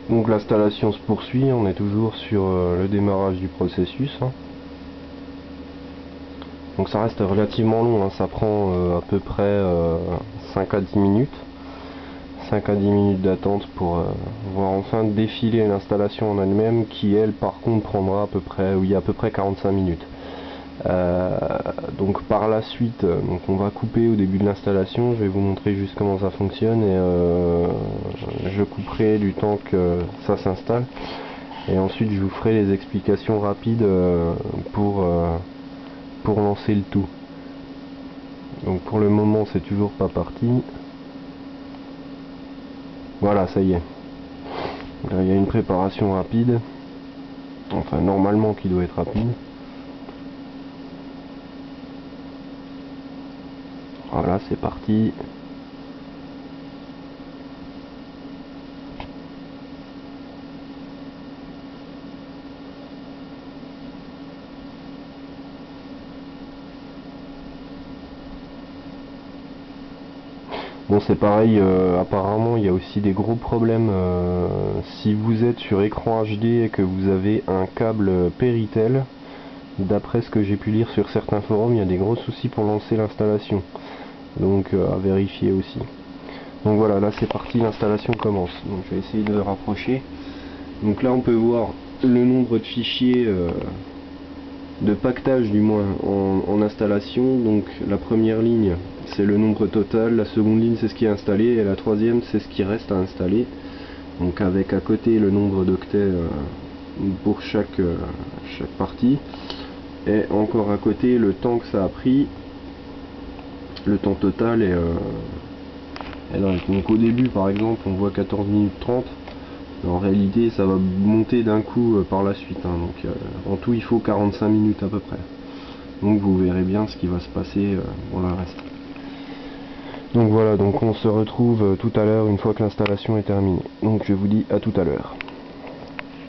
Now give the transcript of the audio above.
Donc l'installation se poursuit, on est toujours sur le démarrage du processus, hein. Donc ça reste relativement long, hein. Ça prend à peu près 5 à 10 minutes. 5 à 10 minutes d'attente pour voir enfin défiler l'installation en elle-même, qui elle par contre prendra à peu près 45 minutes. Donc par la suite, donc on va couper au début de l'installation, je vais vous montrer juste comment ça fonctionne, et je couperai du temps que ça s'installe, et ensuite je vous ferai les explications rapides pour lancer le tout. Donc pour le moment c'est toujours pas parti. Voilà, ça y est. Là, il y a une préparation rapide, enfin normalement qui doit être rapide. Voilà, c'est parti. Bon, c'est pareil, apparemment il y a aussi des gros problèmes si vous êtes sur écran HD et que vous avez un câble Péritel. D'après ce que j'ai pu lire sur certains forums, il y a des gros soucis pour lancer l'installation. Donc à vérifier aussi. Donc voilà, là c'est parti, l'installation commence. Donc je vais essayer de rapprocher. Donc là on peut voir le nombre de fichiers de pactage du moins en installation. Donc la première ligne c'est le nombre total, la seconde ligne c'est ce qui est installé, et la troisième c'est ce qui reste à installer. Donc avec à côté le nombre d'octets pour chaque partie, et encore à côté le temps que ça a pris, le temps total. Donc au début par exemple on voit 14 minutes 30. En réalité ça va monter d'un coup par la suite, hein. Donc en tout il faut 45 minutes à peu près. Donc vous verrez bien ce qui va se passer pour le reste. Donc voilà, donc on se retrouve tout à l'heure une fois que l'installation est terminée. Donc je vous dis à tout à l'heure.